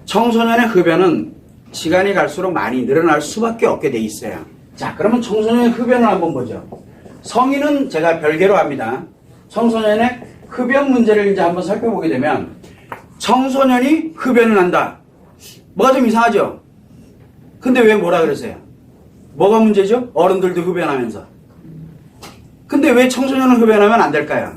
청소년의 흡연은 시간이 갈수록 많이 늘어날 수밖에 없게 돼 있어요. 자, 그러면 청소년의 흡연을 한번 보죠. 성인은 제가 별개로 합니다. 청소년의 흡연 문제를 이제 한번 살펴보게 되면 청소년이 흡연을 한다. 뭐가 좀 이상하죠? 근데 왜 뭐라 그러세요? 뭐가 문제죠? 어른들도 흡연하면서. 근데 왜 청소년은 흡연하면 안 될까요?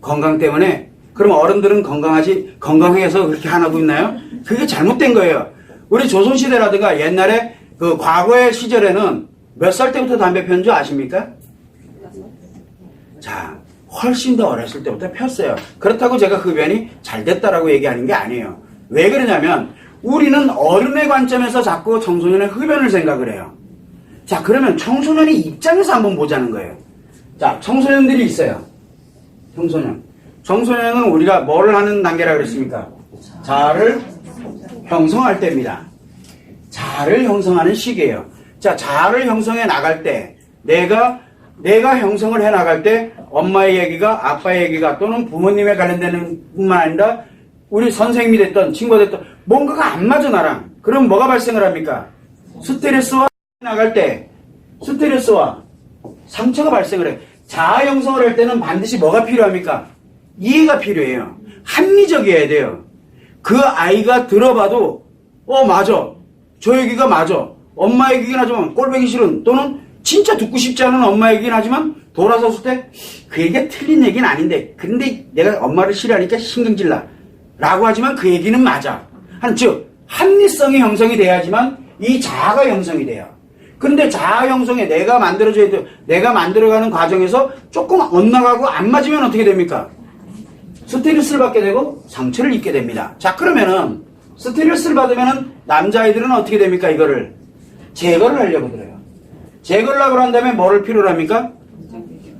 건강 때문에. 그럼 어른들은 건강해서 그렇게 안 하고 있나요? 그게 잘못된 거예요. 우리 조선시대라든가 옛날에 그 과거의 시절에는 몇 살 때부터 담배 피운 줄 아십니까? 자, 훨씬 더 어렸을 때부터 폈어요. 그렇다고 제가 흡연이 잘 됐다라고 얘기하는 게 아니에요. 왜 그러냐면 우리는 어른의 관점에서 자꾸 청소년의 흡연을 생각을 해요. 자, 그러면 청소년의 입장에서 한번 보자는 거예요. 자, 청소년들이 있어요. 청소년은 우리가 뭘 하는 단계라 그랬습니까? 자아를 형성할 때입니다. 자아를 형성하는 시기예요. 자, 자아를 형성해 나갈 때 내가 형성을 해 나갈 때 엄마의 얘기가 아빠의 얘기가 또는 부모님에 관련되는 뿐만 아니라 우리 선생님이 됐던 친구가 됐던 뭔가가 안 맞아 나랑. 그럼 뭐가 발생을 합니까? 스트레스와 나갈 때 스트레스와 상처가 발생을 해. 자아 형성을 할 때는 반드시 뭐가 필요합니까? 이해가 필요해요. 합리적이어야 돼요. 그 아이가 들어봐도 맞아. 저 얘기가 맞아. 엄마 얘기긴 하지만 꼴보기 싫은 또는 진짜 듣고 싶지 않은 엄마 얘기긴 하지만 돌아섰을 때 그 얘기가 틀린 얘기는 아닌데 근데 내가 엄마를 싫어하니까 신경질 나 라고 하지만 그 얘기는 맞아. 즉 합리성이 형성이 돼야지만 이 자아가 형성이 돼요. 그런데 자아 형성에 내가 만들어가는 과정에서 조금 엇나가고 안 맞으면 어떻게 됩니까? 스트레스를 받게 되고 상처를 입게 됩니다. 자, 그러면은 스트레스를 받으면은 남자아이들은 어떻게 됩니까? 이거를 제거를 하려고 들어요. 제거를 하고 난 다음에 뭐를 필요로 합니까?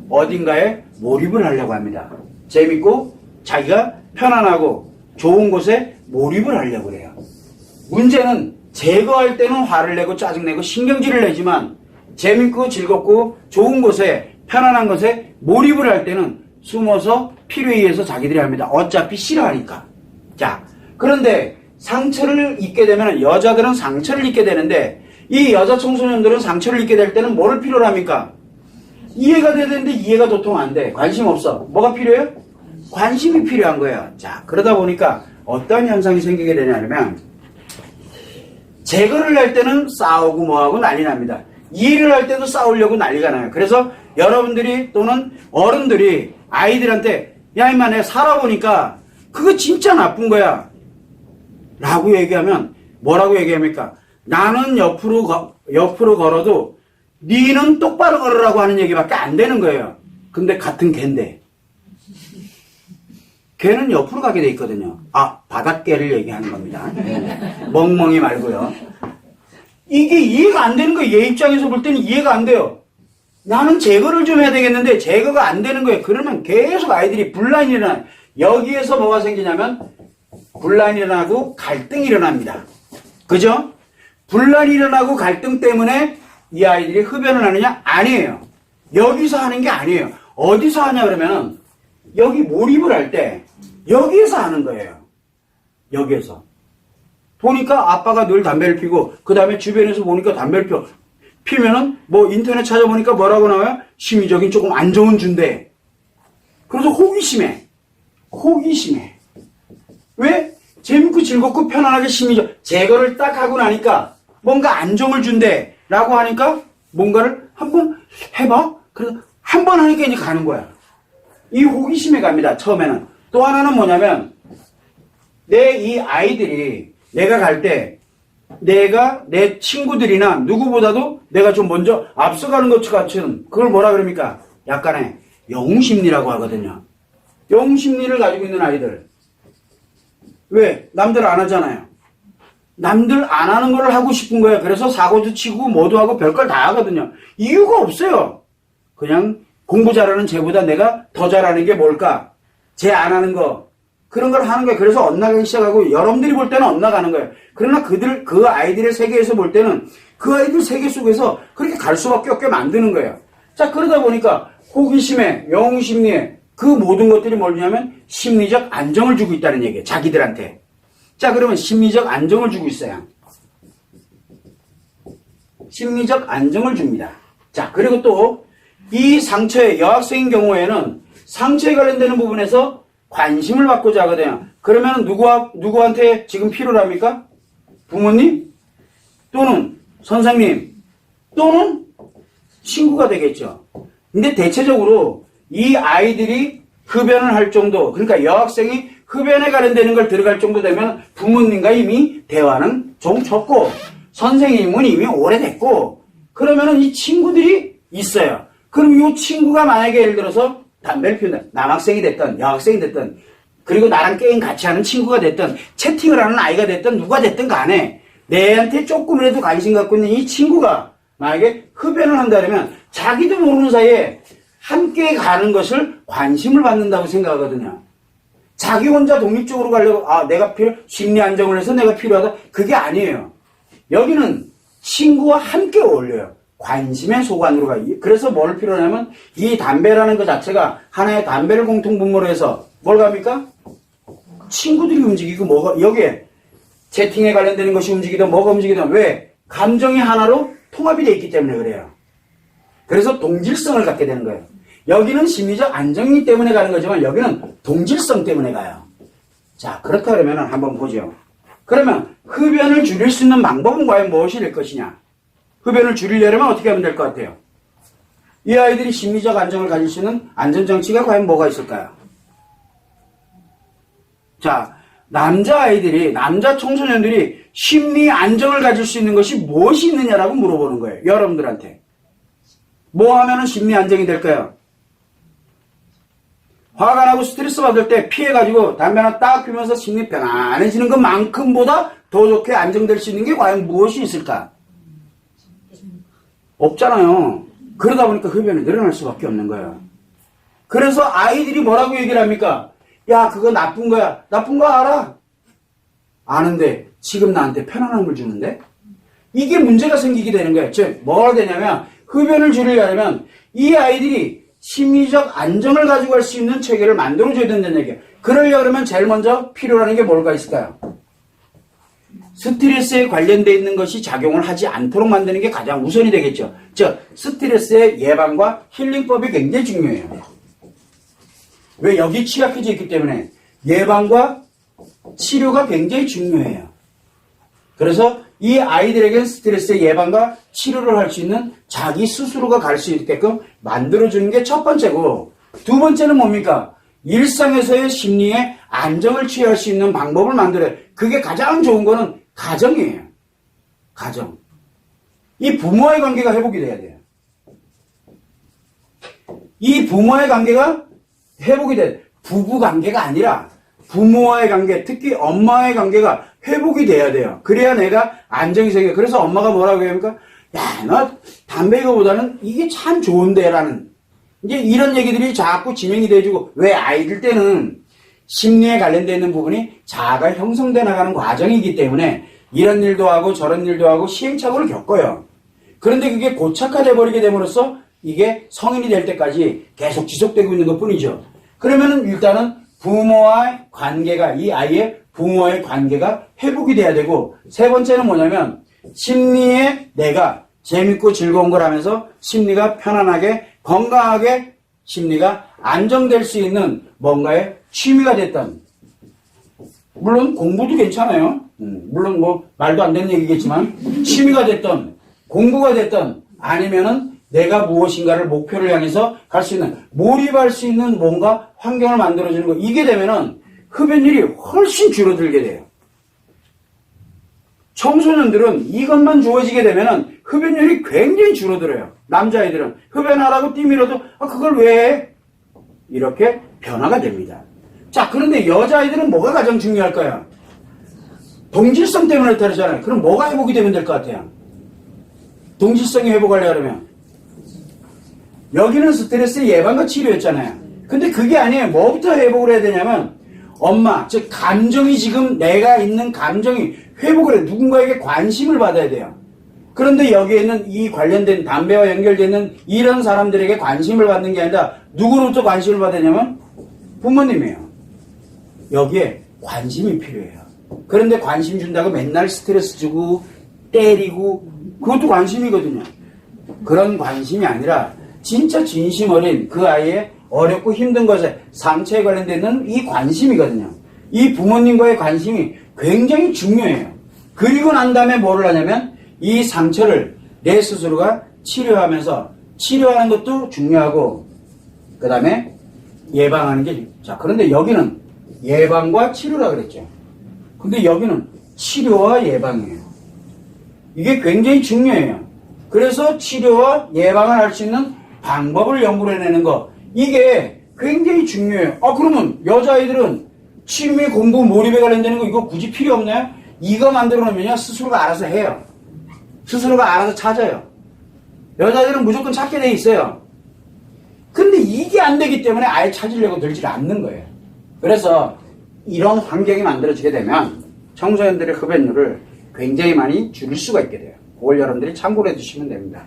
어딘가에 몰입을 하려고 합니다. 재밌고 자기가 편안하고 좋은 곳에 몰입을 하려고 해요. 문제는 제거할 때는 화를 내고 짜증내고 신경질을 내지만 재밌고 즐겁고 좋은 곳에 편안한 곳에 몰입을 할 때는 숨어서 필요에 의해서 자기들이 합니다. 어차피 싫어하니까. 자, 그런데 상처를 입게 되면 여자들은 상처를 입게 되는데 이 여자 청소년들은 상처를 입게 될 때는 뭐를 필요로 합니까? 이해가 돼야 되는데 이해가 도통 안 돼. 관심 없어. 뭐가 필요해요? 관심이 필요한 거예요. 자, 그러다 보니까 어떤 현상이 생기게 되냐면 제거를 할 때는 싸우고 뭐하고 난리 납니다. 이해를 할 때도 싸우려고 난리가 나요. 그래서 여러분들이 또는 어른들이 아이들한테 야 임마 내가 살아보니까 그거 진짜 나쁜 거야 라고 얘기하면 뭐라고 얘기합니까? 나는 옆으로 걸어도 니는 똑바로 걸으라고 하는 얘기밖에 안 되는 거예요. 근데 같은 개인데 개는 옆으로 가게 돼 있거든요. 바닷개를 얘기하는 겁니다. 멍멍이 말고요. 이게 이해가 안 되는 거예요. 얘 입장에서 볼 때는 이해가 안 돼요. 나는 제거를 좀 해야 되겠는데 제거가 안 되는 거예요. 그러면 계속 아이들이 분란이 일어나요. 여기에서 뭐가 생기냐면 분란이 일어나고 갈등이 일어납니다. 그죠? 분란이 일어나고 갈등 때문에 이 아이들이 흡연을 하느냐? 아니에요. 여기서 하는 게 아니에요. 어디서 하냐 그러면 여기 몰입을 할 때 여기에서 하는 거예요. 여기에서. 보니까 아빠가 늘 담배를 피고 그 다음에 주변에서 보니까 담배를 피면은 뭐 인터넷 찾아보니까 뭐라고 나와요? 심리적인 조금 안 좋은 준대. 그래서 호기심해. 왜? 재밌고 즐겁고 편안하게 심리적 제거를 딱 하고 나니까 뭔가 안정을 준대 라고 하니까 뭔가를 한번 해봐. 그래서 한번 하니까 이제 가는 거야. 이 호기심에 갑니다. 처음에는. 또 하나는 뭐냐면 이 아이들이 내가 갈 때 내가 내 친구들이나 누구보다도 내가 좀 먼저 앞서가는 것 같은 그걸 뭐라 그럽니까? 약간의 영웅심리라고 하거든요. 영웅심리를 가지고 있는 아이들. 왜? 남들 안 하잖아요. 남들 안 하는 걸 하고 싶은 거예요. 그래서 사고도 치고 뭐도 하고 별걸 다 하거든요. 이유가 없어요. 그냥 공부 잘하는 쟤보다 내가 더 잘하는 게 뭘까? 쟤 안 하는 거. 그런 걸 하는 거예요. 그래서 엇나가기 시작하고 여러분들이 볼 때는 엇나가는 거예요. 그러나 그 아이들의 세계에서 볼 때는 그 아이들 세계 속에서 그렇게 갈 수밖에 없게 만드는 거예요. 자, 그러다 보니까 호기심에, 영웅심리에 그 모든 것들이 뭐냐면 심리적 안정을 주고 있다는 얘기예요. 자기들한테. 자, 그러면 심리적 안정을 주고 있어요. 심리적 안정을 줍니다. 자, 그리고 또 이 상처의 여학생인 경우에는 상처에 관련되는 부분에서 관심을 받고자 하거든요. 그러면 누구한테 지금 필요로 합니까? 부모님? 또는 선생님? 또는 친구가 되겠죠. 근데 대체적으로 이 아이들이 흡연을 할 정도, 그러니까 여학생이 흡연에 관련되는 걸 들어갈 정도 되면 부모님과 이미 대화는 좀 졌고 선생님은 이미 오래됐고 그러면은 이 친구들이 있어요. 그럼 이 친구가 만약에 예를 들어서 담배를 피운다. 남학생이 됐든 여학생이 됐든 그리고 나랑 게임 같이 하는 친구가 됐든 채팅을 하는 아이가 됐든 누가 됐든 간에 내한테 조금이라도 관심 갖고 있는 이 친구가 만약에 흡연을 한다면 자기도 모르는 사이에 함께 가는 것을 관심을 받는다고 생각하거든요. 자기 혼자 독립적으로 가려고 내가 심리 안정을 해서 내가 필요하다. 그게 아니에요. 여기는 친구와 함께 어울려요. 관심의 소관으로 가요. 그래서 뭘 필요로 하냐면 이 담배라는 것 자체가 하나의 담배를 공통분모로 해서 뭘 갑니까? 친구들이 움직이고 뭐가 여기에 채팅에 관련되는 것이 움직이든 뭐가 움직이든 왜? 감정이 하나로 통합이 되어 있기 때문에 그래요. 그래서 동질성을 갖게 되는 거예요. 여기는 심리적 안정이 때문에 가는 거지만 여기는 동질성 때문에 가요. 자, 그렇다 그러면 한번 보죠. 그러면 흡연을 줄일 수 있는 방법은 과연 무엇이 될 것이냐? 흡연을 줄이려면 어떻게 하면 될 것 같아요? 이 아이들이 심리적 안정을 가질 수 있는 안전장치가 과연 뭐가 있을까요? 자, 남자 청소년들이 심리 안정을 가질 수 있는 것이 무엇이 있느냐라고 물어보는 거예요. 여러분들한테. 뭐 하면은 심리 안정이 될까요? 화가 나고 스트레스 받을 때 피해가지고 담배 하나 딱 피면서 심리 편안해지는 것만큼보다 더 좋게 안정될 수 있는 게 과연 무엇이 있을까? 없잖아요. 그러다 보니까 흡연이 늘어날 수밖에 없는 거예요. 그래서 아이들이 뭐라고 얘기를 합니까? 야, 그거 나쁜 거야. 나쁜 거 알아? 아는데 지금 나한테 편안함을 주는데? 이게 문제가 생기게 되는 거예요. 즉, 뭐가 되냐면 흡연을 줄이려면 이 아이들이 심리적 안정을 가지고 갈 수 있는 체계를 만들어줘야 된다는 얘기예요. 그러려면 제일 먼저 필요로 하는 게 뭘까 있을까요? 스트레스에 관련되어 있는 것이 작용을 하지 않도록 만드는 게 가장 우선이 되겠죠. 즉, 스트레스의 예방과 힐링법이 굉장히 중요해요. 왜? 여기 취약해져 있기 때문에 예방과 치료가 굉장히 중요해요. 그래서 이 아이들에게는 스트레스의 예방과 치료를 할 수 있는 자기 스스로가 갈 수 있게끔 만들어주는 게 첫 번째고, 두 번째는 뭡니까? 일상에서의 심리에 안정을 취할 수 있는 방법을 만들어요. 그게 가장 좋은 거는 가정이에요. 가정. 이 부모와의 관계가 회복이 돼야 돼요. 이 부모와의 관계가 회복이 돼야 돼요. 부부 관계가 아니라 부모와의 관계, 특히 엄마와의 관계가 회복이 돼야 돼요. 그래야 내가 안정이 생겨요. 그래서 엄마가 뭐라고 합니까? 야, 너 담배 이거보다는 이게 참 좋은데 라는 이제 이런 얘기들이 자꾸 진행이 돼주고, 왜? 아이들 때는 심리에 관련되어 있는 부분이 자아가 형성돼 나가는 과정이기 때문에 이런 일도 하고 저런 일도 하고 시행착오를 겪어요. 그런데 그게 고착화돼 버리게 됨으로써 이게 성인이 될 때까지 계속 지속되고 있는 것 뿐이죠. 그러면은 일단은 부모와의 관계가, 이 아이의 부모와의 관계가 회복이 돼야 되고, 세 번째는 뭐냐면 심리에 내가 재밌고 즐거운 걸 하면서 심리가 편안하게 건강하게 심리가 안정될 수 있는 뭔가의 취미가 됐던, 물론 공부도 괜찮아요. 물론 뭐 말도 안 되는 얘기겠지만 취미가 됐던 공부가 됐던 아니면은 내가 무엇인가를 목표를 향해서 갈 수 있는, 몰입할 수 있는 뭔가 환경을 만들어주는 거, 이게 되면은 흡연율이 훨씬 줄어들게 돼요. 청소년들은 이것만 주어지게 되면은 흡연율이 굉장히 줄어들어요. 남자아이들은 흡연하라고 띠밀어도 그걸 왜 해? 이렇게 변화가 됩니다. 자, 그런데 여자아이들은 뭐가 가장 중요할까요? 동질성 때문에 그렇다잖아요. 그럼 뭐가 회복이 되면 될 것 같아요? 동질성이 회복하려면 여기는 스트레스 예방과 치료였잖아요. 근데 그게 아니에요. 뭐부터 회복을 해야 되냐면 엄마, 즉 감정이, 지금 내가 있는 감정이 회복을 해. 누군가에게 관심을 받아야 돼요. 그런데 여기에는 이 관련된 담배와 연결되는 이런 사람들에게 관심을 받는 게 아니라 누구로부터 관심을 받으냐면 부모님이에요. 여기에 관심이 필요해요. 그런데 관심 준다고 맨날 스트레스 주고 때리고 그것도 관심이거든요. 그런 관심이 아니라 진짜 진심 어린 그 아이의 어렵고 힘든 것에 상처에 관련되는 이 관심이거든요. 이 부모님과의 관심이 굉장히 중요해요. 그리고 난 다음에 뭐를 하냐면 이 상처를 내 스스로가 치료하면서 치료하는 것도 중요하고 그 다음에 예방하는 게 자 그런데 여기는 예방과 치료라 그랬죠. 근데 여기는 치료와 예방이에요. 이게 굉장히 중요해요. 그래서 치료와 예방을 할 수 있는 방법을 연구를 해내는 거 이게 굉장히 중요해요. 그러면 여자아이들은 취미 공부 몰입에 관련되는 거 이거 굳이 필요 없나요? 이거 만들어 놓으면요 스스로가 알아서 해요. 스스로가 알아서 찾아요. 여자들은 무조건 찾게 돼 있어요. 근데 이게 안 되기 때문에 아예 찾으려고 들지 않는 거예요. 그래서 이런 환경이 만들어지게 되면 청소년들의 흡연율을 굉장히 많이 줄일 수가 있게 돼요. 그걸 여러분들이 참고를 해주시면 됩니다.